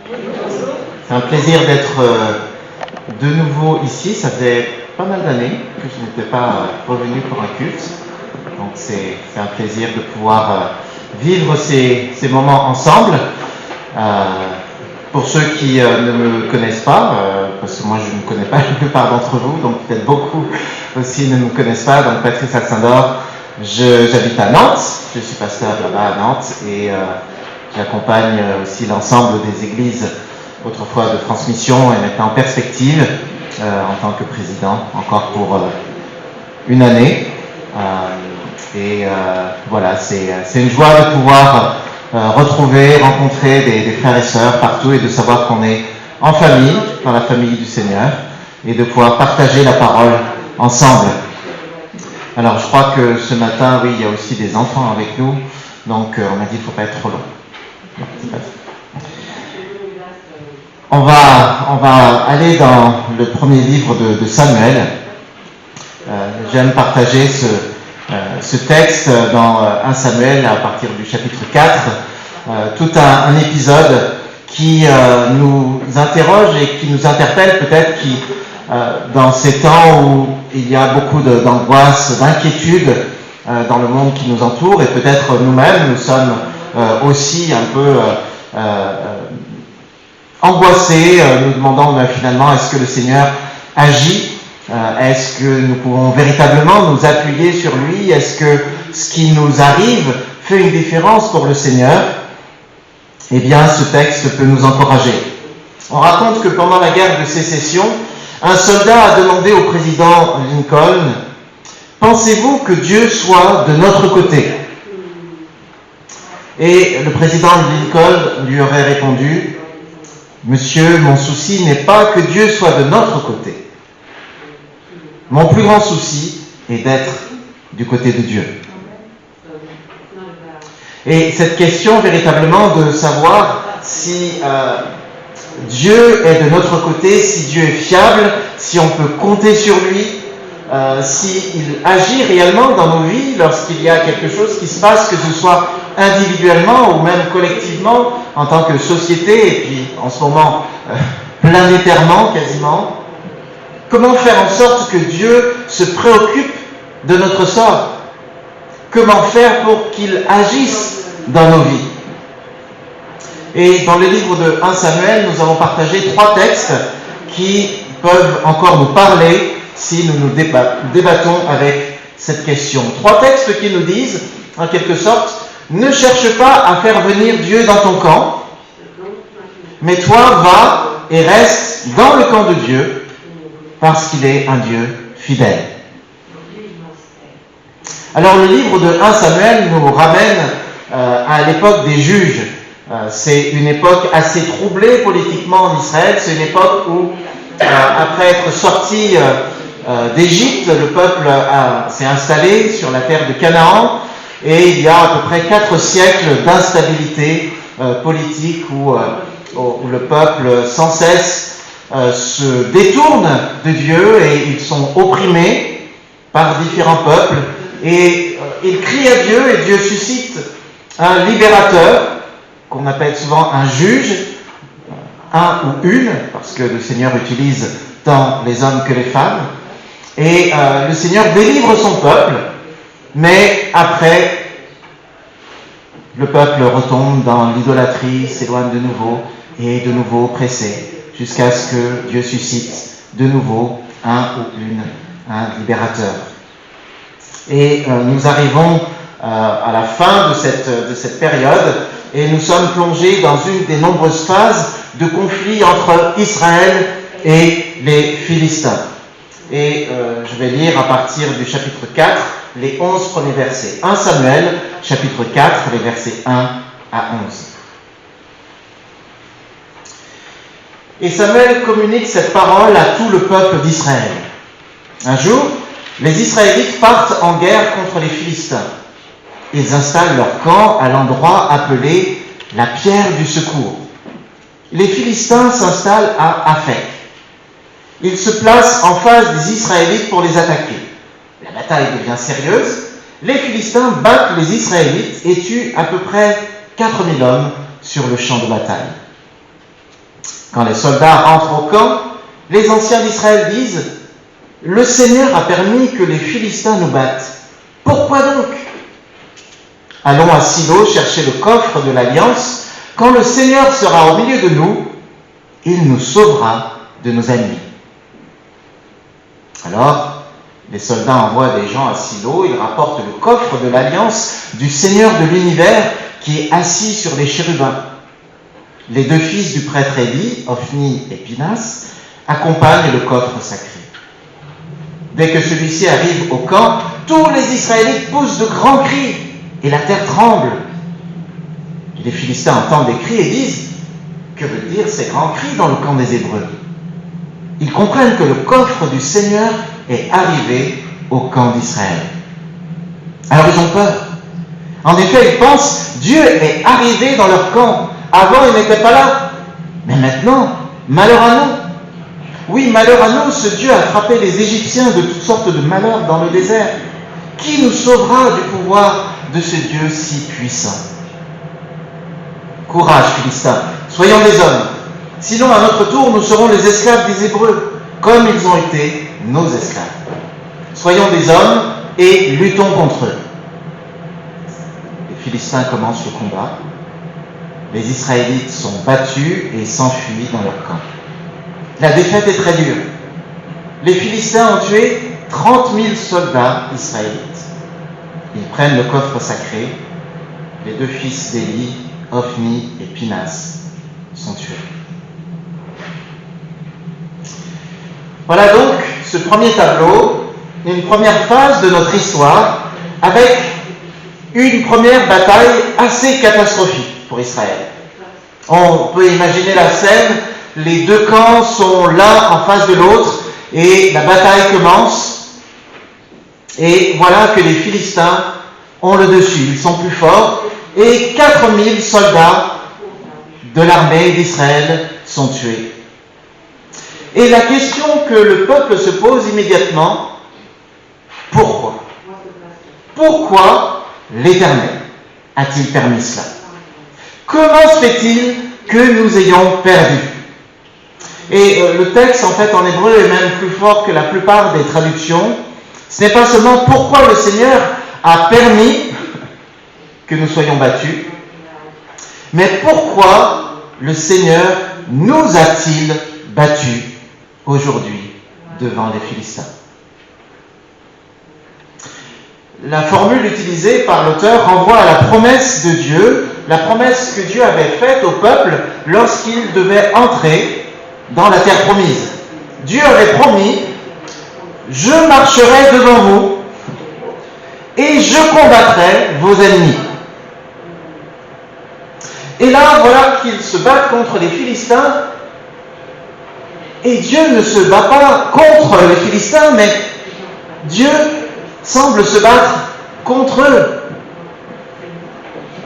C'est un plaisir d'être de nouveau ici. Ça faisait pas mal d'années que je n'étais pas revenu pour un culte. Donc c'est un plaisir de pouvoir vivre ces moments ensemble. Pour ceux qui ne me connaissent pas, parce que moi je ne connais pas la plupart d'entre vous, donc peut-être beaucoup aussi ne me connaissent pas. Donc Patrice Alcindor, j'habite à Nantes, je suis pasteur là-bas à Nantes et j'accompagne aussi l'ensemble des églises autrefois de transmission et maintenant en perspective en tant que président, encore pour une année. Voilà, c'est une joie de pouvoir retrouver, rencontrer des frères et sœurs partout et de savoir qu'on est en famille, dans la famille du Seigneur, et de pouvoir partager la parole ensemble. Alors je crois que ce matin, oui, il y a aussi des enfants avec nous, donc on m'a dit qu'il ne faut pas être trop long. Non, c'est pas ça. On va aller dans le premier livre de Samuel. J'aime partager ce texte dans 1 Samuel à partir du chapitre 4, tout un épisode qui nous interroge et qui nous interpelle peut-être dans ces temps où il y a beaucoup d'angoisse, d'inquiétude dans le monde qui nous entoure et peut-être nous-mêmes, nous sommes aussi un peu angoissés, nous demandant finalement est-ce que le Seigneur agit ? Est-ce que nous pouvons véritablement nous appuyer sur lui ? Est-ce que ce qui nous arrive fait une différence pour le Seigneur ? Eh bien, ce texte peut nous encourager. On raconte que pendant la guerre de sécession, un soldat a demandé au président Lincoln « Pensez-vous que Dieu soit de notre côté ?» Et le président Lincoln lui aurait répondu « Monsieur, mon souci n'est pas que Dieu soit de notre côté. Mon plus grand souci est d'être du côté de Dieu. » Et cette question véritablement de savoir si Dieu est de notre côté, si Dieu est fiable, si on peut compter sur lui, s'il agit réellement dans nos vies lorsqu'il y a quelque chose qui se passe, que ce soit individuellement ou même collectivement en tant que société, et puis en ce moment planétairement quasiment. Comment faire en sorte que Dieu se préoccupe de notre sort ? Comment faire pour qu'il agisse dans nos vies ? Et dans le livre de 1 Samuel, nous avons partagé 3 textes qui peuvent encore nous parler si nous nous débattons avec cette question. 3 textes qui nous disent, en quelque sorte, ne cherche pas à faire venir Dieu dans ton camp, mais toi va et reste dans le camp de Dieu, parce qu'il est un Dieu fidèle. Alors le livre de 1 Samuel nous ramène à l'époque des juges. C'est une époque assez troublée politiquement en Israël. C'est une époque où, après être sorti d'Égypte, le peuple s'est installé sur la terre de Canaan. Et il y a à peu près 4 siècles d'instabilité politique où le peuple sans cesse se détournent de Dieu et ils sont opprimés par différents peuples et ils crient à Dieu et Dieu suscite un libérateur qu'on appelle souvent un juge, un ou une, parce que le Seigneur utilise tant les hommes que les femmes, et le Seigneur délivre son peuple, mais après le peuple retombe dans l'idolâtrie, s'éloigne de nouveau et de nouveau pressé, jusqu'à ce que Dieu suscite de nouveau un ou un libérateur. Et nous arrivons à la fin de cette période et nous sommes plongés dans une des nombreuses phases de conflit entre Israël et les Philistins. Et je vais lire à partir du chapitre 4 les 11 premiers versets. 1 Samuel, chapitre 4, les versets 1 à 11. Et Samuel communique cette parole à tout le peuple d'Israël. Un jour, les Israélites partent en guerre contre les Philistins. Ils installent leur camp à l'endroit appelé la pierre du secours. Les Philistins s'installent à Aphek. Ils se placent en face des Israélites pour les attaquer. La bataille devient sérieuse. Les Philistins battent les Israélites et tuent à peu près 4000 hommes sur le champ de bataille. Quand les soldats rentrent au camp, les anciens d'Israël disent « Le Seigneur a permis que les Philistins nous battent. Pourquoi donc ? Allons à Silo chercher le coffre de l'Alliance. Quand le Seigneur sera au milieu de nous, il nous sauvera de nos ennemis. » Alors, les soldats envoient des gens à Silo, ils rapportent le coffre de l'Alliance du Seigneur de l'univers qui est assis sur les chérubins. Les deux fils du prêtre Élie, Ophni et Pinas, accompagnent le coffre sacré. Dès que celui-ci arrive au camp, tous les Israélites poussent de grands cris et la terre tremble. Les Philistins entendent des cris et disent « Que veulent dire ces grands cris dans le camp des Hébreux ?» Ils comprennent que le coffre du Seigneur est arrivé au camp d'Israël. Alors ils ont peur. En effet, ils pensent « Dieu est arrivé dans leur camp. Avant, il n'était pas là. Mais maintenant, malheur à nous. Oui, malheur à nous, ce Dieu a frappé les Égyptiens de toutes sortes de malheurs dans le désert. Qui nous sauvera du pouvoir de ce Dieu si puissant ? Courage, Philistins, soyons des hommes. Sinon, à notre tour, nous serons les esclaves des Hébreux, comme ils ont été nos esclaves. Soyons des hommes et luttons contre eux. Les Philistins commencent le combat. Les Israélites sont battus et s'enfuient dans leur camp. La défaite est très dure. Les Philistins ont tué 30 000 soldats israélites. Ils prennent le coffre sacré. Les deux fils d'Élie, Ophni et Pinas, sont tués. Voilà donc ce premier tableau, une première phase de notre histoire, avec une première bataille assez catastrophique pour Israël. On peut imaginer la scène, les deux camps sont l'un en face de l'autre et la bataille commence. Et voilà que les Philistins ont le dessus, ils sont plus forts et 4000 soldats de l'armée d'Israël sont tués. Et la question que le peuple se pose immédiatement, pourquoi ? Pourquoi l'Éternel a-t-il permis cela ? Comment se fait-il que nous ayons perdu ? Et le texte, en fait, en hébreu, est même plus fort que la plupart des traductions. Ce n'est pas seulement pourquoi le Seigneur a permis que nous soyons battus, mais pourquoi le Seigneur nous a-t-il battus aujourd'hui devant les Philistins ? La formule utilisée par l'auteur renvoie à la promesse de Dieu, la promesse que Dieu avait faite au peuple lorsqu'il devait entrer dans la terre promise. Dieu avait promis « Je marcherai devant vous et je combattrai vos ennemis. » Et là, voilà qu'ils se battent contre les Philistins. Et Dieu ne se bat pas contre les Philistins, mais Dieu semble se battre contre eux.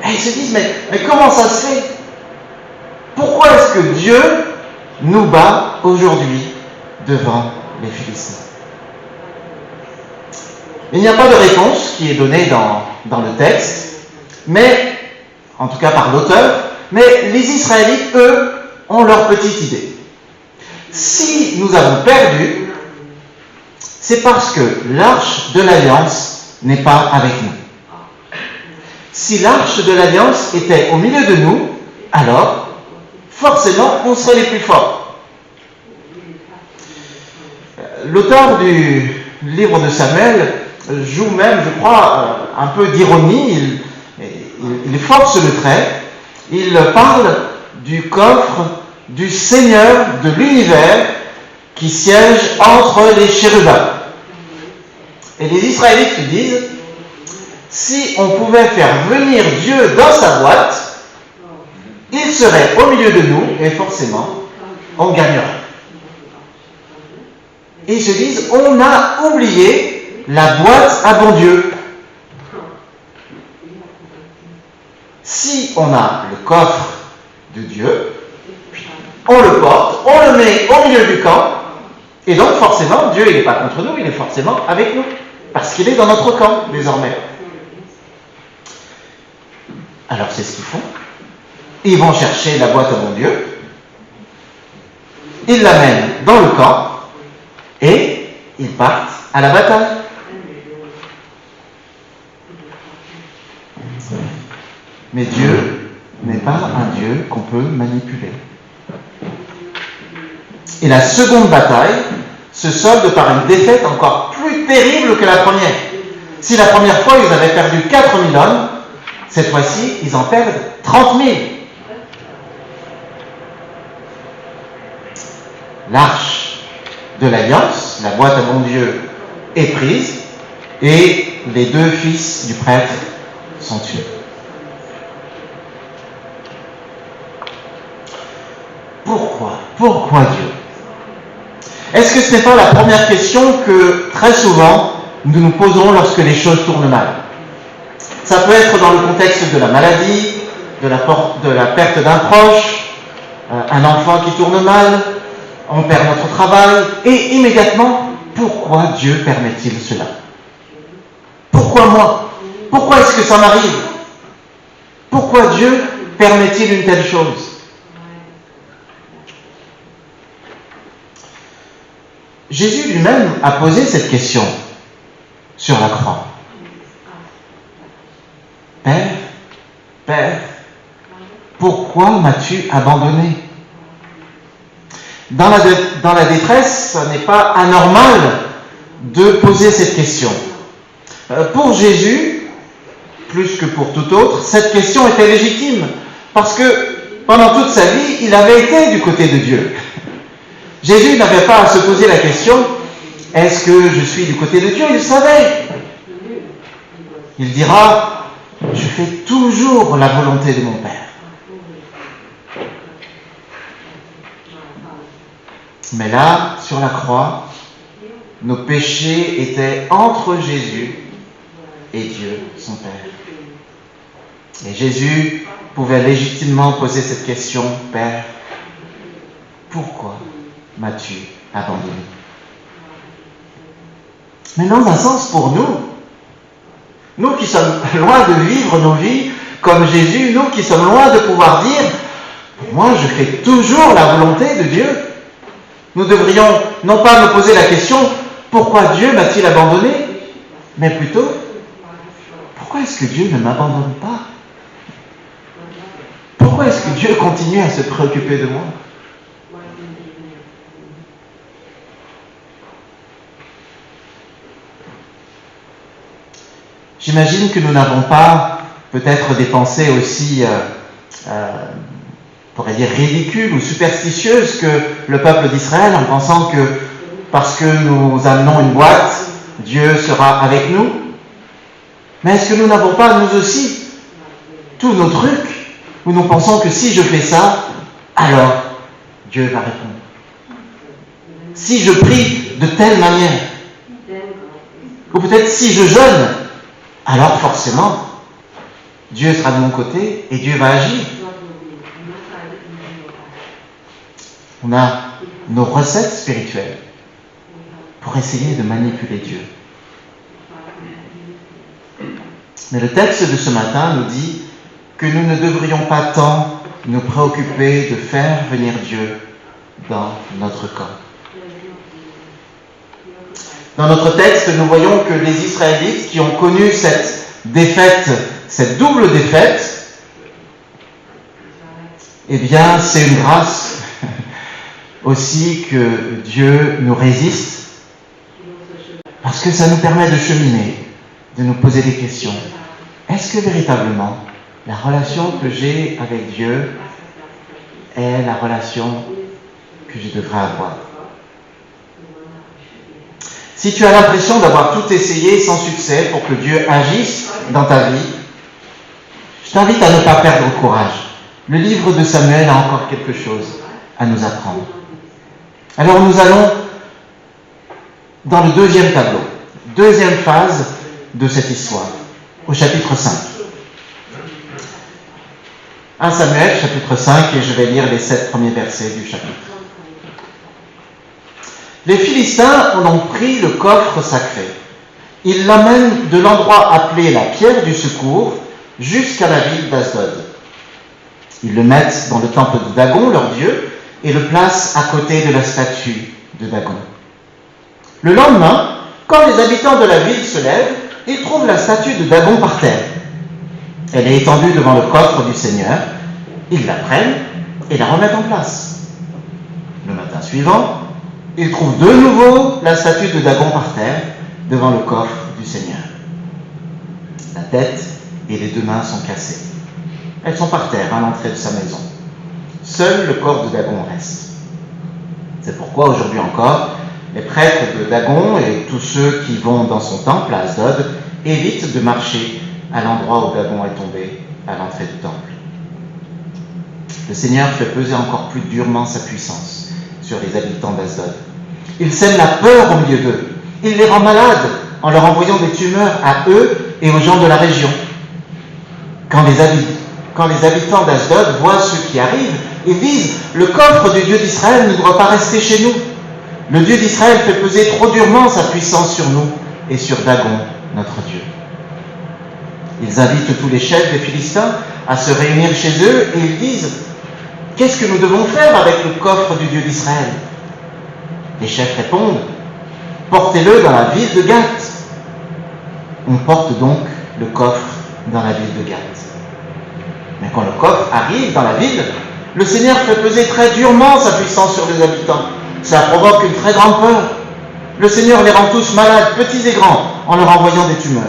Et ils se disent, mais comment ça se fait ? Pourquoi est-ce que Dieu nous bat aujourd'hui devant les Philistins ? Il n'y a pas de réponse qui est donnée dans le texte, mais, en tout cas par l'auteur, mais les Israélites, eux, ont leur petite idée. Si nous avons perdu, c'est parce que l'arche de l'Alliance n'est pas avec nous. Si l'arche de l'Alliance était au milieu de nous, alors, forcément, on serait les plus forts. L'auteur du livre de Samuel joue même, je crois, un peu d'ironie, il force le trait, il parle du coffre du Seigneur de l'univers qui siège entre les chérubins. Et les Israélites se disent, si on pouvait faire venir Dieu dans sa boîte, il serait au milieu de nous et forcément, on gagnerait. Et ils se disent, on a oublié la boîte à bon Dieu. Si on a le coffre de Dieu, on le porte, on le met au milieu du camp, et donc forcément, Dieu il n'est pas contre nous, il est forcément avec nous, parce qu'il est dans notre camp désormais. Alors c'est ce qu'ils font. Ils vont chercher la boîte à bon Dieu, ils l'amènent dans le camp et ils partent à la bataille. Mais Dieu n'est pas un Dieu qu'on peut manipuler. Et la seconde bataille se solde par une défaite encore plus terrible que la première. Si la première fois, ils avaient perdu 4000 hommes, cette fois-ci, ils en perdent 30 000. L'arche de l'Alliance, la boîte à mon Dieu, est prise et les 2 fils du prêtre sont tués. Pourquoi Dieu? Est-ce que ce n'est pas la première question que très souvent nous nous posons lorsque les choses tournent mal? Ça peut être dans le contexte de la maladie, de la perte d'un proche, un enfant qui tourne mal, on perd notre travail, et immédiatement, pourquoi Dieu permet-il cela? Pourquoi moi? Pourquoi est-ce que ça m'arrive? Pourquoi Dieu permet-il une telle chose? Jésus lui-même a posé cette question sur la croix. Père, pourquoi m'as-tu abandonné? Dans la détresse, ce n'est pas anormal de poser cette question. Pour Jésus, plus que pour tout autre, cette question était légitime, parce que pendant toute sa vie, il avait été du côté de Dieu. Jésus n'avait pas à se poser la question, est-ce que je suis du côté de Dieu? Il savait. Il dira, je fais toujours la volonté de mon Père. Mais là, sur la croix, nos péchés étaient entre Jésus et Dieu, son Père. Et Jésus pouvait légitimement poser cette question, Père, pourquoi m'as-tu abandonné? Mais dans un sens, pour nous qui sommes loin de vivre nos vies comme Jésus, nous qui sommes loin de pouvoir dire, moi je fais toujours la volonté de Dieu, nous devrions non pas nous poser la question, pourquoi Dieu m'a-t-il abandonné, mais plutôt, pourquoi est-ce que Dieu ne m'abandonne pas? Pourquoi est-ce que Dieu continue à se préoccuper de moi? J'imagine que nous n'avons pas peut-être des pensées aussi, on pourrait dire, ridicules ou superstitieuses que le peuple d'Israël, en pensant que parce que nous amenons une boîte, Dieu sera avec nous. Mais est-ce que nous n'avons pas, nous aussi, tous nos trucs, où nous pensons que si je fais ça, alors Dieu va répondre. Si je prie de telle manière, ou peut-être si je jeûne, alors forcément, Dieu sera de mon côté et Dieu va agir. On a nos recettes spirituelles pour essayer de manipuler Dieu. Mais le texte de ce matin nous dit que nous ne devrions pas tant nous préoccuper de faire venir Dieu dans notre corps. Dans notre texte, nous voyons que les Israélites qui ont connu cette défaite, cette double défaite, eh bien, c'est une grâce aussi que Dieu nous résiste, parce que ça nous permet de cheminer, de nous poser des questions. Est-ce que véritablement, la relation que j'ai avec Dieu est la relation que je devrais avoir? Si tu as l'impression d'avoir tout essayé sans succès pour que Dieu agisse dans ta vie, je t'invite à ne pas perdre courage. Le livre de Samuel a encore quelque chose à nous apprendre. Alors nous allons dans le deuxième tableau, deuxième phase de cette histoire, au chapitre 5. 1 Samuel, chapitre 5, et je vais lire les 7 premiers versets du chapitre. Les Philistins ont donc pris le coffre sacré. Ils l'amènent de l'endroit appelé la pierre du secours jusqu'à la ville d'Asdod. Ils le mettent dans le temple de Dagon, leur dieu, et le place à côté de la statue de Dagon. Le lendemain, quand les habitants de la ville se lèvent, ils trouvent la statue de Dagon par terre. Elle est étendue devant le coffre du Seigneur. Ils la prennent et la remettent en place. Le matin suivant, ils trouvent de nouveau la statue de Dagon par terre devant le coffre du Seigneur. La tête et les deux mains sont cassées. Elles sont par terre à l'entrée de sa maison. Seul le corps de Dagon reste. C'est pourquoi aujourd'hui encore, les prêtres de Dagon et tous ceux qui vont dans son temple à Asdod évitent de marcher à l'endroit où Dagon est tombé, à l'entrée du temple. Le Seigneur fait peser encore plus durement sa puissance sur les habitants d'Asdod. Il sème la peur au milieu d'eux. Il les rend malades en leur envoyant des tumeurs à eux et aux gens de la région. Quand les habitants d'Asdod voient ce qui arrive, ils disent « Le coffre du Dieu d'Israël ne doit pas rester chez nous. Le Dieu d'Israël fait peser trop durement sa puissance sur nous et sur Dagon, notre Dieu. » Ils invitent tous les chefs des Philistins à se réunir chez eux et ils disent « Qu'est-ce que nous devons faire avec le coffre du Dieu d'Israël ?» Les chefs répondent « Portez-le dans la ville de Gath. » On porte donc le coffre dans la ville de Gath. Mais quand le coffre arrive dans la ville, le Seigneur fait peser très durement sa puissance sur les habitants. Ça provoque une très grande peur. Le Seigneur les rend tous malades, petits et grands, en leur envoyant des tumeurs.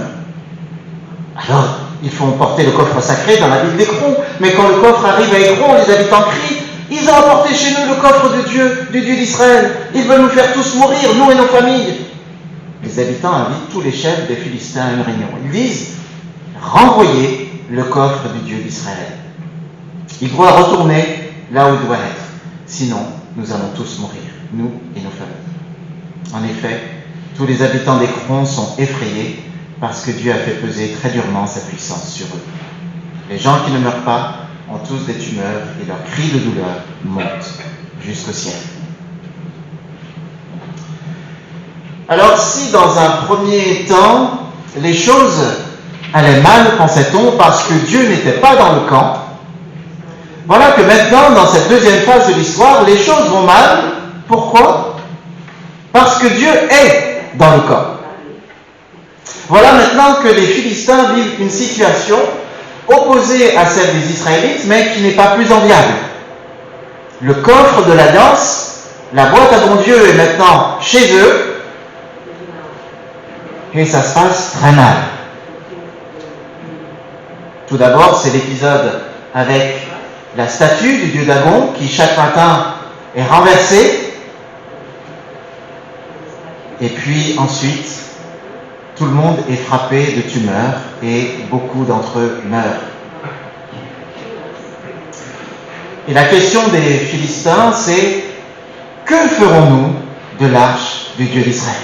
Alors, ils font porter le coffre sacré dans la ville d'Écron. Mais quand le coffre arrive à Écron, les habitants crient « Ils ont apporté chez nous le coffre du Dieu d'Israël. Ils veulent nous faire tous mourir, nous et nos familles. » Les habitants invitent tous les chefs des Philistins à une réunion. Ils disent « Renvoyez le coffre du Dieu d'Israël. Il doit retourner là où il doit être. Sinon, nous allons tous mourir, nous et nos familles. » En effet, tous les habitants d'Écron sont effrayés parce que Dieu a fait peser très durement sa puissance sur eux. Les gens qui ne meurent pas ont tous des tumeurs et leurs cris de douleur montent jusqu'au ciel. Alors si dans un premier temps, les choses allaient mal, pensait-on, parce que Dieu n'était pas dans le camp, voilà que maintenant, dans cette deuxième phase de l'histoire, les choses vont mal. Pourquoi ? Parce que Dieu est dans le camp. Voilà maintenant que les Philistins vivent une situation opposée à celle des Israélites, mais qui n'est pas plus enviable. Le coffre de l'alliance, la boîte à bon Dieu est maintenant chez eux, et ça se passe très mal. Tout d'abord, c'est l'épisode avec la statue du dieu Dagon qui chaque matin est renversée. Et puis ensuite, tout le monde est frappé de tumeurs et beaucoup d'entre eux meurent. Et la question des Philistins, c'est que ferons-nous de l'arche du Dieu d'Israël ?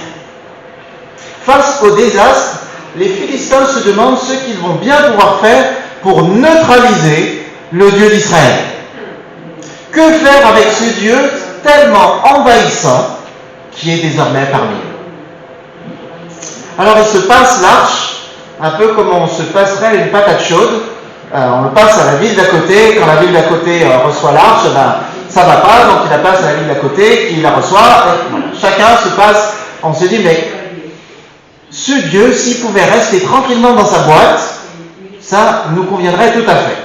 Face au désastre, les Philistins se demandent ce qu'ils vont bien pouvoir faire pour neutraliser le Dieu d'Israël. Que faire avec ce Dieu tellement envahissant qui est désormais parmi eux ? Alors il se passe l'arche, un peu comme on se passerait une patate chaude. On le passe à la ville d'à côté. Quand la ville d'à côté reçoit l'arche, ça ne va pas, donc il la passe à la ville d'à côté qui la reçoit. Et voilà. Chacun se passe, on se dit, mais ce Dieu, s'il pouvait rester tranquillement dans sa boîte, ça nous conviendrait tout à fait.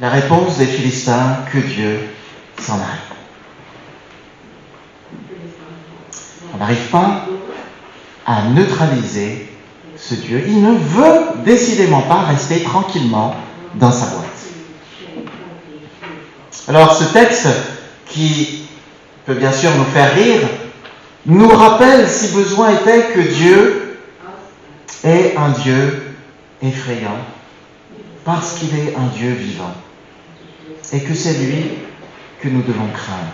La réponse des Philistins, que Dieu s'en aille. On n'arrive pas à neutraliser ce Dieu. Il ne veut décidément pas rester tranquillement dans sa boîte. Alors ce texte, qui peut bien sûr nous faire rire, nous rappelle, si besoin était, que Dieu est un Dieu effrayant, parce qu'il est un Dieu vivant, et que c'est lui que nous devons craindre.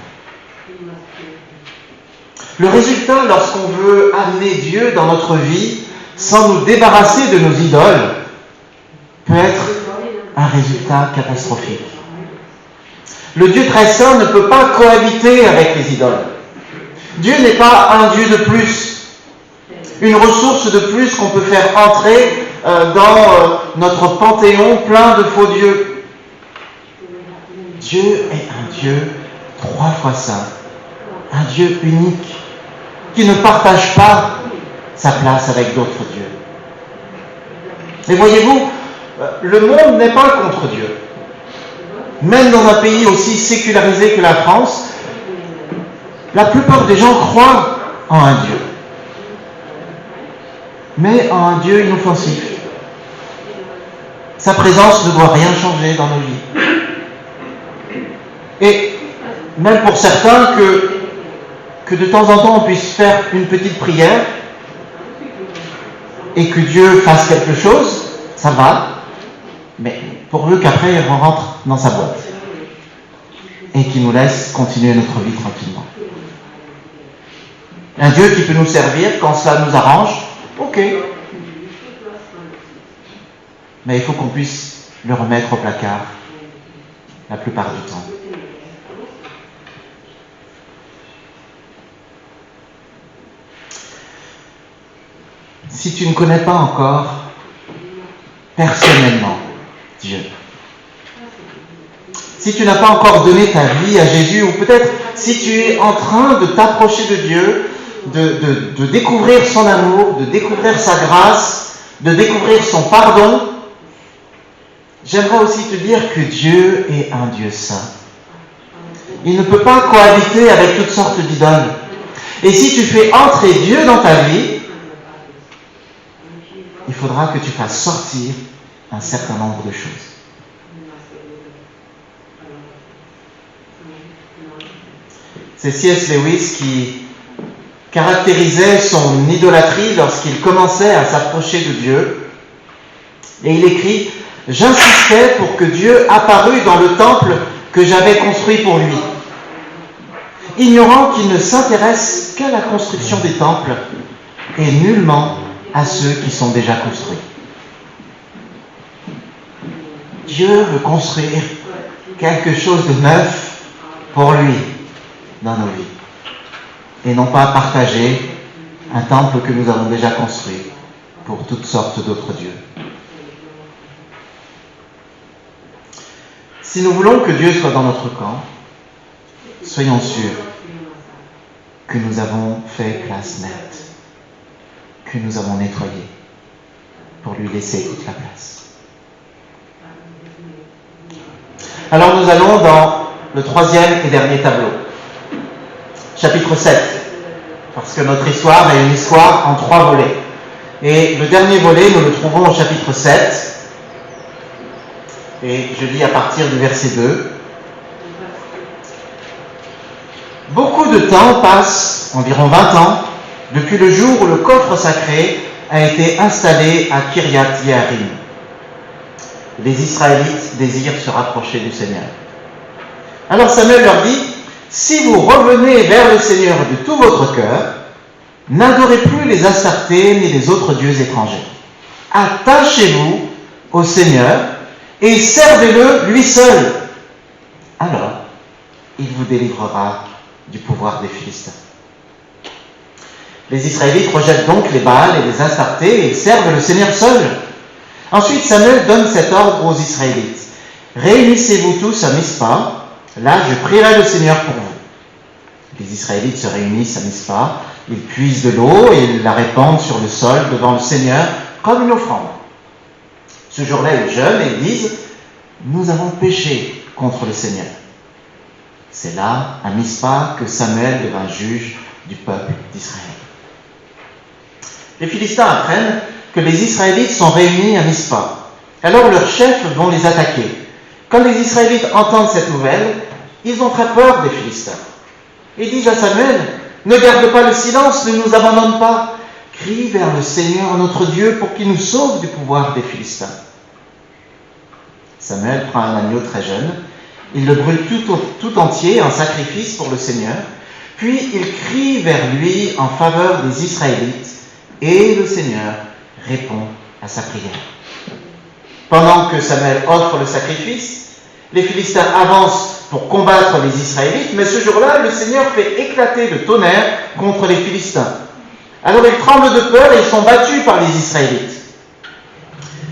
Le résultat, lorsqu'on veut amener Dieu dans notre vie, sans nous débarrasser de nos idoles, peut être un résultat catastrophique. Le Dieu très saint ne peut pas cohabiter avec les idoles. Dieu n'est pas un Dieu de plus, une ressource de plus qu'on peut faire entrer dans notre panthéon plein de faux dieux. Dieu est un Dieu 3 fois saint, un Dieu unique, qui ne partage pas sa place avec d'autres dieux. Et voyez-vous, le monde n'est pas contre Dieu. Même dans un pays aussi sécularisé que la France, la plupart des gens croient en un Dieu. Mais en un Dieu inoffensif. Sa présence ne doit rien changer dans nos vies. Et même pour certains, que de temps en temps on puisse faire une petite prière et que Dieu fasse quelque chose, ça va, mais pour eux qu'après on rentre dans sa boîte et qu'il nous laisse continuer notre vie tranquillement. Un Dieu qui peut nous servir quand cela nous arrange, ok. Mais il faut qu'on puisse le remettre au placard la plupart du temps. Si tu ne connais pas encore personnellement Dieu, si tu n'as pas encore donné ta vie à Jésus, ou peut-être si tu es en train de t'approcher de Dieu, de découvrir son amour, de découvrir sa grâce, de découvrir son pardon, j'aimerais aussi te dire que Dieu est un Dieu saint. Il ne peut pas cohabiter avec toutes sortes d'idoles. Et si tu fais entrer Dieu dans ta vie, il faudra que tu fasses sortir un certain nombre de choses. C'est C.S. Lewis qui caractérisait son idolâtrie lorsqu'il commençait à s'approcher de Dieu. Et il écrit « J'insistais pour que Dieu apparût dans le temple que j'avais construit pour lui, ignorant qu'il ne s'intéresse qu'à la construction des temples et nullement à ceux qui sont déjà construits. » Dieu veut construire quelque chose de neuf pour lui dans nos vies, et non pas partager un temple que nous avons déjà construit pour toutes sortes d'autres dieux. Si nous voulons que Dieu soit dans notre camp, soyons sûrs que nous avons fait place nette, que nous avons nettoyé pour lui laisser toute la place. Alors nous allons dans le 3e et dernier tableau, chapitre 7, parce que notre histoire est une histoire en 3 volets. Et le dernier volet, nous le trouvons au chapitre 7, et je lis à partir du verset 2. Beaucoup de temps passe, environ 20 ans, depuis le jour où le coffre sacré a été installé à Kiryat-Yearim. Les Israélites désirent se rapprocher du Seigneur. Alors Samuel leur dit, « Si vous revenez vers le Seigneur de tout votre cœur, n'adorez plus les Astartés ni les autres dieux étrangers. Attachez-vous au Seigneur et servez-le lui seul. Alors, il vous délivrera du pouvoir des Philistins. » Les Israélites rejettent donc les Baals et les Astartés et servent le Seigneur seul. Ensuite, Samuel donne cet ordre aux Israélites. « Réunissez-vous tous à Mispa, là je prierai le Seigneur pour vous. » Les Israélites se réunissent à Mispa, ils puisent de l'eau et ils la répandent sur le sol devant le Seigneur comme une offrande. Ce jour-là, ils jeûnent et ils disent « Nous avons péché contre le Seigneur. » C'est là, à Mispa, que Samuel devint juge du peuple d'Israël. Les Philistins apprennent que les Israélites sont réunis à Mispa. Alors leurs chefs vont les attaquer. Quand les Israélites entendent cette nouvelle, ils ont très peur des Philistins. Ils disent à Samuel, « Ne garde pas le silence, ne nous abandonne pas. Crie vers le Seigneur notre Dieu pour qu'il nous sauve du pouvoir des Philistins. » Samuel prend un agneau très jeune, il le brûle tout entier en sacrifice pour le Seigneur, puis il crie vers lui en faveur des Israélites, et le Seigneur répond à sa prière. Pendant que Samuel offre le sacrifice, les Philistins avancent pour combattre les Israélites, mais ce jour-là, le Seigneur fait éclater le tonnerre contre les Philistins. Alors ils tremblent de peur et ils sont battus par les Israélites.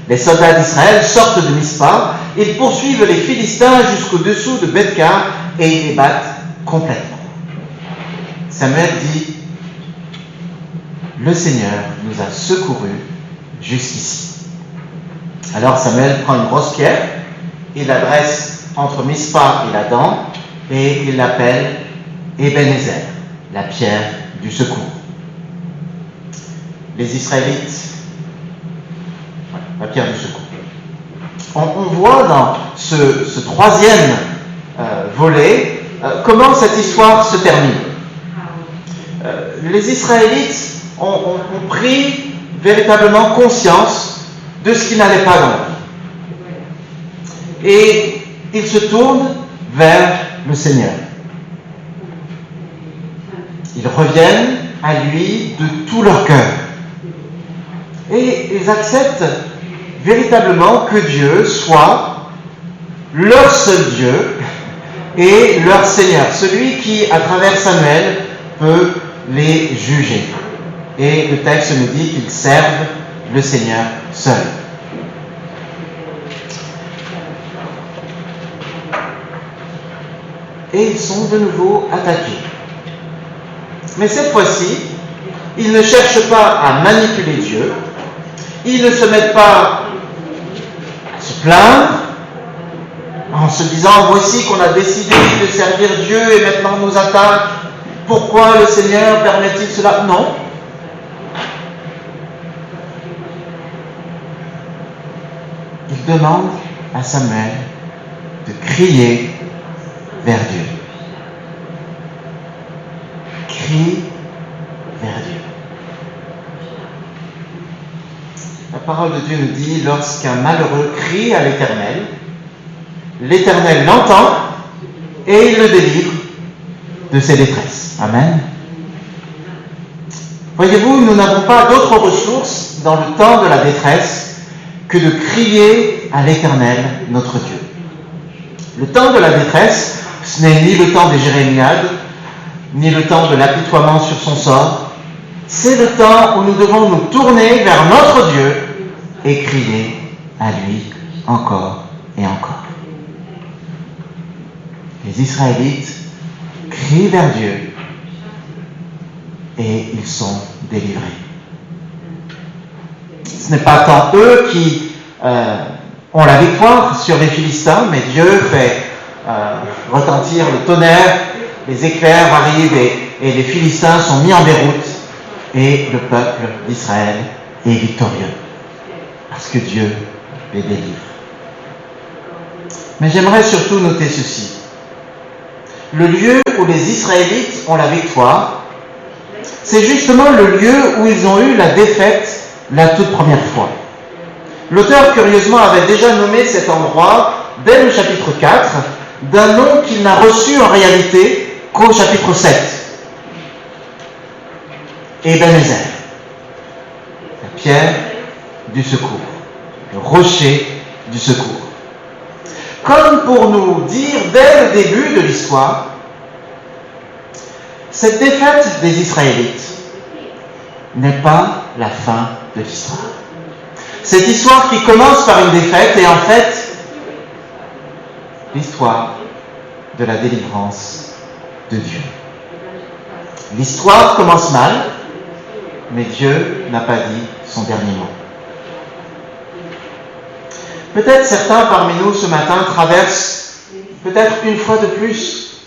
Les soldats d'Israël sortent de Mispa, ils poursuivent les Philistins jusqu'au-dessous de Bethkar et ils les battent complètement. Samuel dit, le Seigneur nous a secourus jusqu'ici. Alors Samuel prend une grosse pierre, il l'adresse entre Mispa et Ladan et il l'appelle Ebenezer, la pierre du secours. Les Israélites, la pierre du secours. On voit dans ce troisième volet comment cette histoire se termine. Les Israélites ont pris véritablement conscience de ce qui n'allait pas dans leur vie. Et ils se tournent vers le Seigneur. Ils reviennent à lui de tout leur cœur. Et ils acceptent véritablement que Dieu soit leur seul Dieu et leur Seigneur, celui qui, à travers Samuel, peut les juger. Et le texte nous dit qu'ils servent le Seigneur seul. Et ils sont de nouveau attaqués. Mais cette fois-ci, ils ne cherchent pas à manipuler Dieu, ils ne se mettent pas à se plaindre en se disant « Voici qu'on a décidé de servir Dieu et maintenant on nous attaque. Pourquoi le Seigneur permet-il cela ?» Non. Ils demandent à Samuel de crier vers Dieu. Crie vers Dieu. La parole de Dieu nous dit, lorsqu'un malheureux crie à l'Éternel, l'Éternel l'entend et il le délivre de ses détresses. Amen. Voyez-vous, nous n'avons pas d'autre ressource dans le temps de la détresse que de crier à l'Éternel, notre Dieu. Le temps de la détresse, ce n'est ni le temps des jérémiades, ni le temps de l'apitoiement sur son sort. C'est le temps où nous devons nous tourner vers notre Dieu et crier à lui encore et encore. Les Israélites crient vers Dieu et ils sont délivrés. Ce n'est pas tant eux qui ont la victoire sur les Philistins, mais Dieu fait retentir le tonnerre, les éclairs arrivent et les Philistins sont mis en déroute et le peuple d'Israël est victorieux parce que Dieu les délivre. Mais j'aimerais surtout noter ceci. Le lieu où les Israélites ont la victoire, c'est justement le lieu où ils ont eu la défaite la toute première fois. L'auteur, curieusement, avait déjà nommé cet endroit, dès le chapitre 4, d'un nom qu'il n'a reçu en réalité qu'au chapitre 7. Ebenezer, la pierre du secours, le rocher du secours. Comme pour nous dire dès le début de l'histoire, cette défaite des Israélites n'est pas la fin de l'histoire. Cette histoire qui commence par une défaite est en fait l'histoire de la délivrance de Dieu. L'histoire commence mal, mais Dieu n'a pas dit son dernier mot. Peut-être certains parmi nous ce matin traversent, peut-être une fois de plus,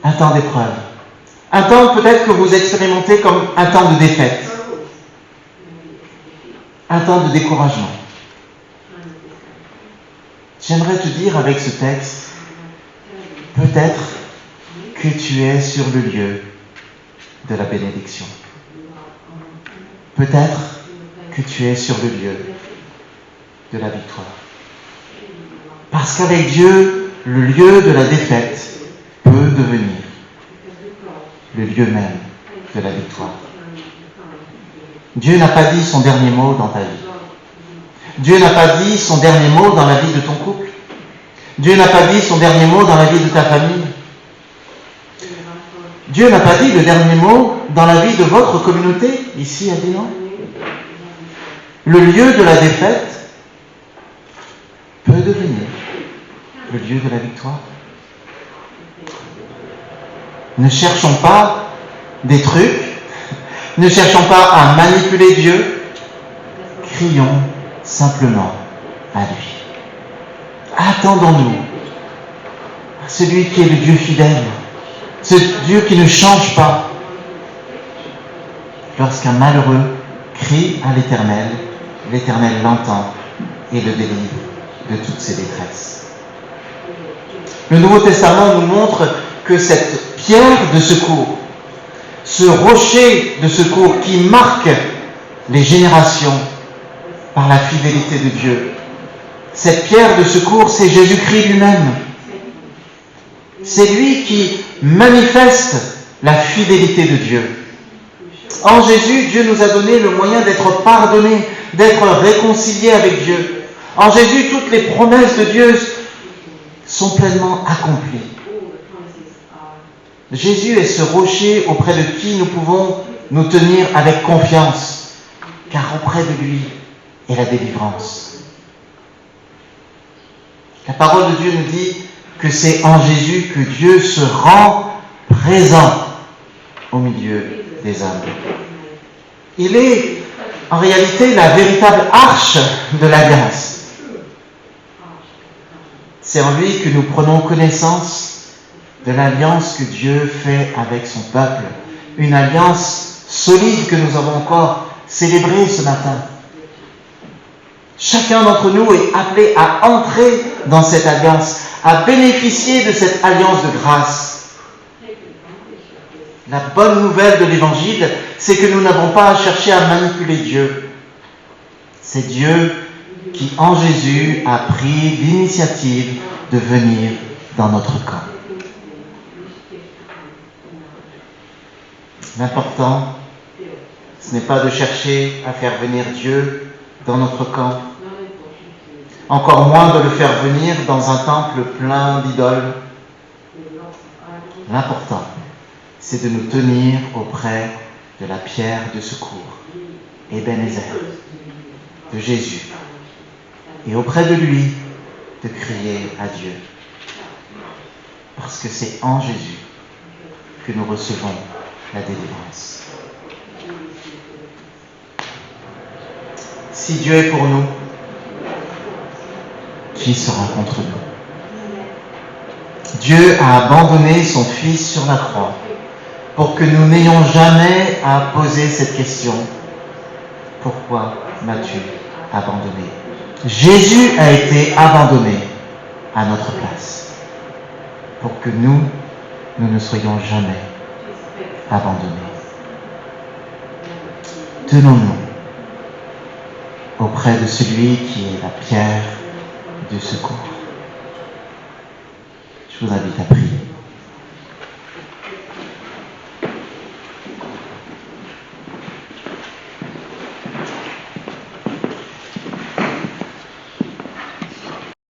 un temps d'épreuve. Un temps peut-être que vous expérimentez comme un temps de défaite. Un temps de découragement. J'aimerais te dire avec ce texte, peut-être que tu es sur le lieu de la bénédiction. Peut-être que tu es sur le lieu de la victoire. Parce qu'avec Dieu, le lieu de la défaite peut devenir le lieu même de la victoire. Dieu n'a pas dit son dernier mot dans ta vie. Dieu n'a pas dit son dernier mot dans la vie de ton couple. Dieu n'a pas dit son dernier mot dans la vie de ta famille. Dieu n'a pas dit le dernier mot dans la vie de votre communauté, ici à Dinan. Le lieu de la défaite peut devenir le lieu de la victoire. Ne cherchons pas des trucs, ne cherchons pas à manipuler Dieu, crions simplement à lui. Attendons-nous à celui qui est le Dieu fidèle, ce Dieu qui ne change pas. Lorsqu'un malheureux crie à l'Éternel, l'Éternel l'entend et le délivre de toutes ses détresses. Le Nouveau Testament nous montre que cette pierre de secours, ce rocher de secours qui marque les générations par la fidélité de Dieu, cette pierre de secours, c'est Jésus-Christ lui-même. C'est lui qui manifeste la fidélité de Dieu. En Jésus, Dieu nous a donné le moyen d'être pardonnés, d'être réconciliés avec Dieu. En Jésus, toutes les promesses de Dieu sont pleinement accomplies. Jésus est ce rocher auprès de qui nous pouvons nous tenir avec confiance, car auprès de lui est la délivrance. La parole de Dieu nous dit que c'est en Jésus que Dieu se rend présent au milieu des hommes. Il est en réalité la véritable arche de l'alliance. C'est en lui que nous prenons connaissance de l'alliance que Dieu fait avec son peuple. Une alliance solide que nous avons encore célébrée ce matin. Chacun d'entre nous est appelé à entrer dans cette alliance, à bénéficier de cette alliance de grâce. La bonne nouvelle de l'Évangile, c'est que nous n'avons pas à chercher à manipuler Dieu. C'est Dieu qui, en Jésus, a pris l'initiative de venir dans notre camp. L'important, ce n'est pas de chercher à faire venir Dieu dans notre camp, encore moins de le faire venir dans un temple plein d'idoles. L'important, c'est de nous tenir auprès de la pierre de secours, Ebenezer, de Jésus, et auprès de lui, de crier à Dieu. Parce que c'est en Jésus que nous recevons la délivrance. Si Dieu est pour nous, qui sera contre nous? Dieu a abandonné son Fils sur la croix pour que nous n'ayons jamais à poser cette question. Pourquoi m'as-tu abandonné? Jésus a été abandonné à notre place pour que nous ne soyons jamais abandonnés. Tenons-nous auprès de celui qui est la pierre du secours. Je vous invite à prier.